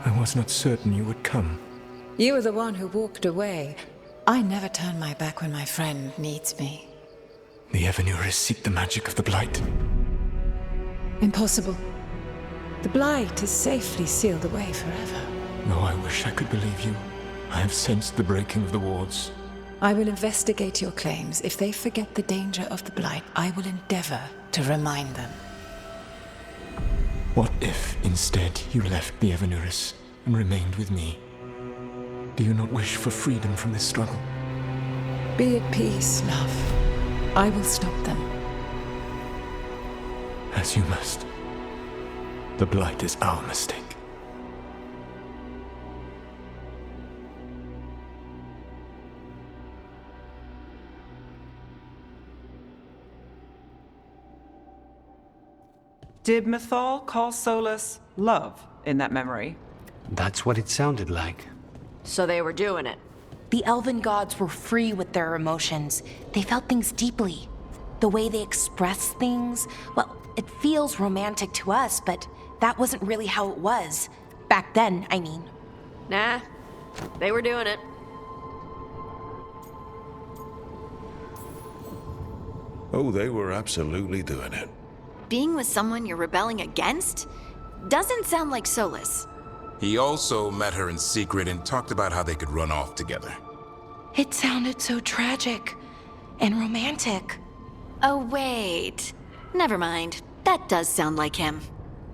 I was not certain you would come. You were the one who walked away. I never turn my back when my friend needs me. The Evanurists seek the magic of the Blight. Impossible. The Blight is safely sealed away forever. Oh, I wish I could believe you. I have sensed the breaking of the wards. I will investigate your claims. If they forget the danger of the Blight, I will endeavor to remind them. What if, instead, you left the Evanurists and remained with me? Do you not wish for freedom from this struggle? Be at peace, love. I will stop them. As you must. The Blight is our mistake. Did Mythal call Solus love in that memory? That's what it sounded like. So they were doing it. The elven gods were free with their emotions. They felt things deeply. The way they express things, well, it feels romantic to us, but that wasn't really how it was. Back then, I mean. Nah, they were doing it. Oh, they were absolutely doing it. Being with someone you're rebelling against? Doesn't sound like Solus. He also met her in secret and talked about how they could run off together. It sounded so tragic and romantic. Oh, wait. Never mind. That does sound like him.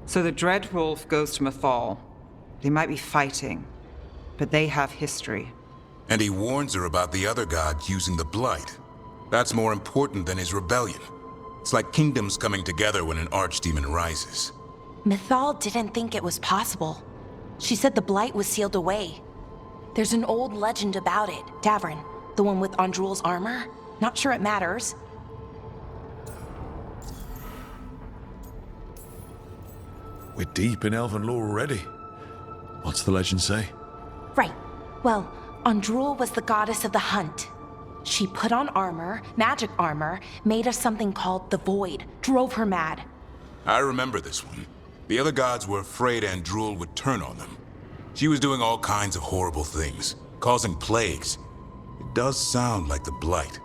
So the Dreadwolf goes to Mythal. They might be fighting, but they have history. And he warns her about the other gods using the Blight. That's more important than his rebellion. It's like kingdoms coming together when an archdemon rises. Mythal didn't think it was possible. She said the Blight was sealed away. There's an old legend about it. Davrin, the one with Andrul's armor. Not sure it matters. We're deep in elven lore already. What's the legend say? Right. Well, Andrul was the goddess of the hunt. She put on armor, magic armor, made of something called the Void, drove her mad. I remember this one. The other gods were afraid Andrul would turn on them. She was doing all kinds of horrible things, causing plagues. It does sound like the Blight.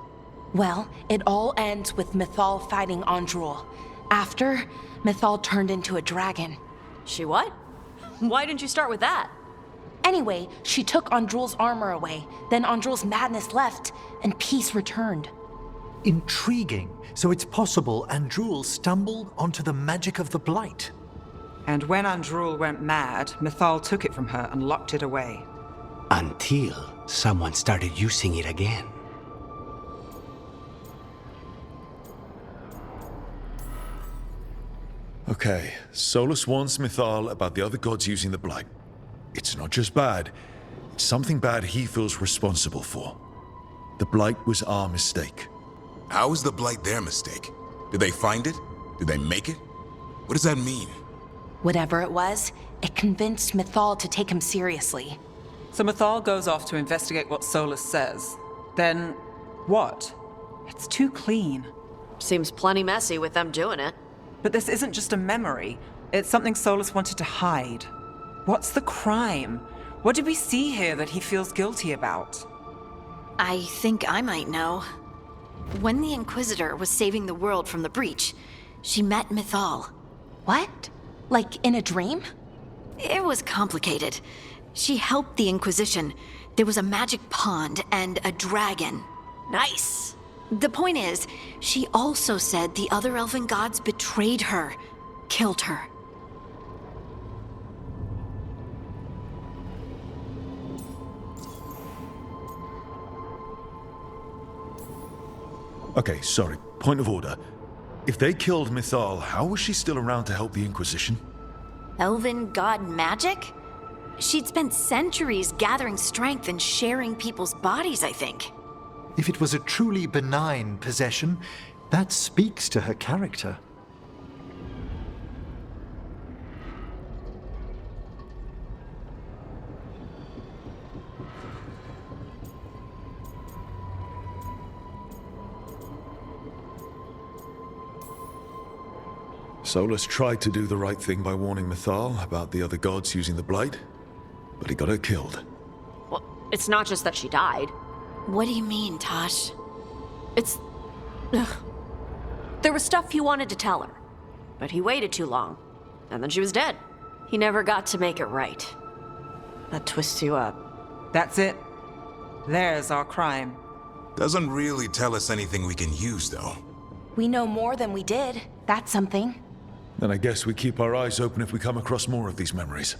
Well, it all ends with Mythal fighting Andrul. After, Mythal turned into a dragon. She what? Why didn't you start with that? Anyway, she took Andrul's armor away. Then Andrul's madness left, and peace returned. Intriguing. So it's possible Andrul stumbled onto the magic of the Blight. And when Andrul went mad, Mythal took it from her and locked it away. Until someone started using it again. Okay, Solus warns Mythal about the other gods using the Blight. It's not just bad, it's something bad he feels responsible for. The Blight was our mistake. How is the Blight their mistake? Did they find it? Did they make it? What does that mean? Whatever it was, it convinced Mythal to take him seriously. So Mythal goes off to investigate what Solus says. Then, what? It's too clean. Seems plenty messy with them doing it. But this isn't just a memory. It's something Solus wanted to hide. What's the crime? What did we see here that he feels guilty about? I think I might know. When the Inquisitor was saving the world from the breach, she met Mythal. What? Like in a dream? It was complicated. She helped the Inquisition. There was a magic pond and a dragon. Nice! The point is, she also said the other elven gods betrayed her, killed her. Okay, sorry, point of order. If they killed Mythal, how was she still around to help the Inquisition? Elven god magic? She'd spent centuries gathering strength and sharing people's bodies, I think. If it was a truly benign possession, that speaks to her character. Solus tried to do the right thing by warning Mythal about the other gods using the Blight, but he got her killed. Well, it's not just that she died. What do you mean, Tosh? It's... Ugh. There was stuff he wanted to tell her, but he waited too long, and then she was dead. He never got to make it right. That twists you up. That's it. There's our crime. Doesn't really tell us anything we can use, though. We know more than we did. That's something. Then I guess we keep our eyes open if we come across more of these memories.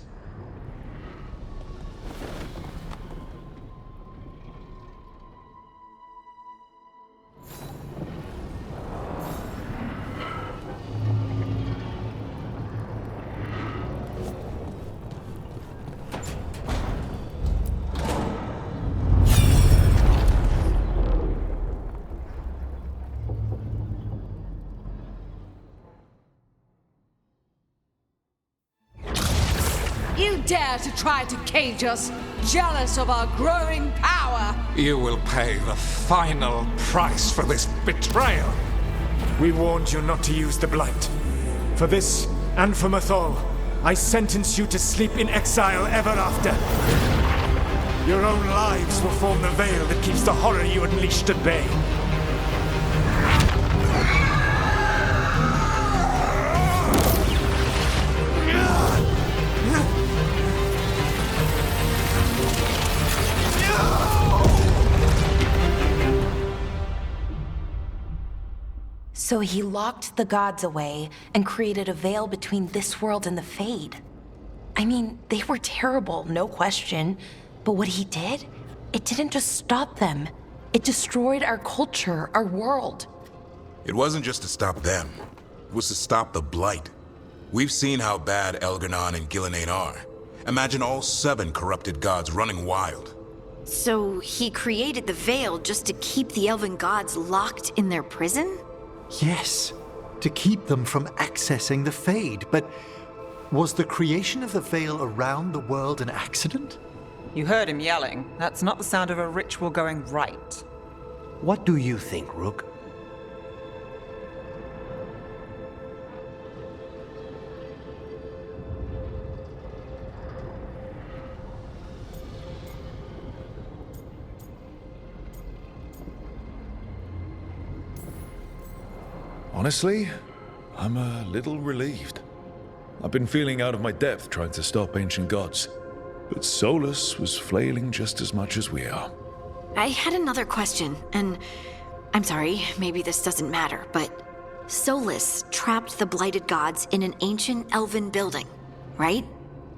You dare to try to cage us, jealous of our growing power! You will pay the final price for this betrayal. We warned you not to use the Blight. For this, and for Mythal, I sentence you to sleep in exile ever after. Your own lives will form the veil that keeps the horror you unleashed at bay. So he locked the gods away and created a veil between this world and the Fade. I mean, they were terrible, no question. But what he did, it didn't just stop them. It destroyed our culture, our world. It wasn't just to stop them. It was to stop the Blight. We've seen how bad Elgar'nan and Gillenane are. Imagine all 7 corrupted gods running wild. So he created the veil just to keep the elven gods locked in their prison? Yes, to keep them from accessing the Fade. But was the creation of the veil around the world an accident? You heard him yelling. That's not the sound of a ritual going right. What do you think, Rook? Honestly, I'm a little relieved. I've been feeling out of my depth trying to stop ancient gods. But Solus was flailing just as much as we are. I had another question, and I'm sorry, maybe this doesn't matter, but Solus trapped the blighted gods in an ancient elven building, right?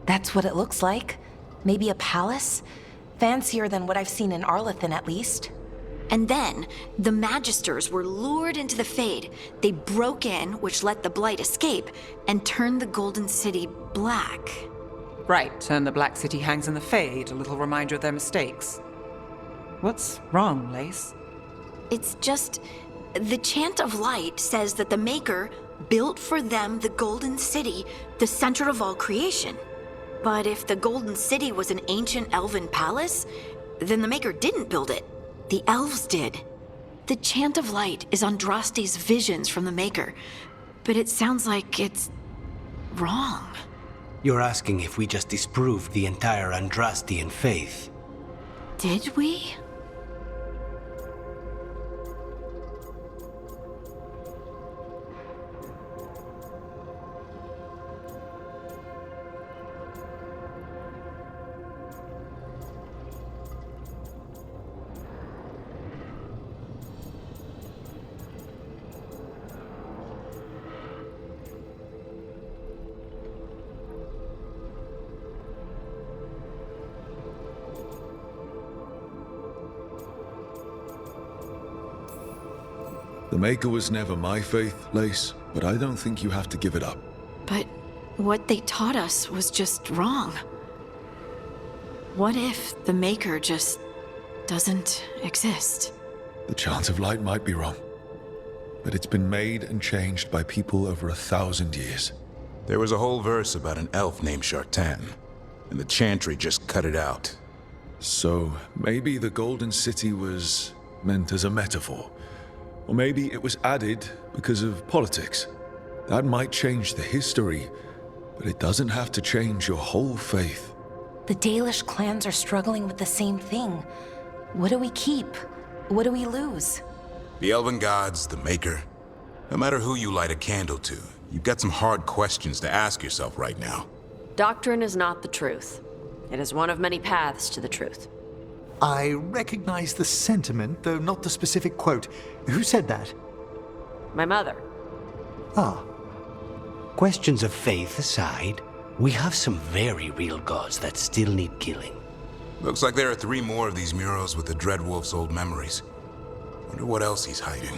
That's what it looks like. Maybe a palace? Fancier than what I've seen in Arlathan, at least. And then, the Magisters were lured into the Fade. They broke in, which let the Blight escape, and turned the Golden City black. Right, and the Black City hangs in the Fade, a little reminder of their mistakes. What's wrong, Lace? It's just... the Chant of Light says that the Maker built for them the Golden City, the center of all creation. But if the Golden City was an ancient elven palace, then the Maker didn't build it. The elves did. The Chant of Light is Andraste's visions from the Maker, but it sounds like it's wrong. You're asking if we just disproved the entire Andrastian faith. Did we? The Maker was never my faith, Lace, but I don't think you have to give it up. But what they taught us was just wrong. What if the Maker just doesn't exist? The Chant of Light might be wrong, but it's been made and changed by people over 1,000 years. There was a whole verse about an elf named Shartan, and the Chantry just cut it out. So maybe the Golden City was meant as a metaphor. Or maybe it was added because of politics. That might change the history, but it doesn't have to change your whole faith. The Dalish clans are struggling with the same thing. What do we keep? What do we lose? The Elven Gods, the Maker. No matter who you light a candle to, you've got some hard questions to ask yourself right now. Doctrine is not the truth. It is one of many paths to the truth. I recognize the sentiment, though not the specific quote. Who said that? My mother. Ah. Questions of faith aside, we have some very real gods that still need killing. Looks like there are 3 more of these murals with the Dreadwolf's old memories. Wonder what else he's hiding.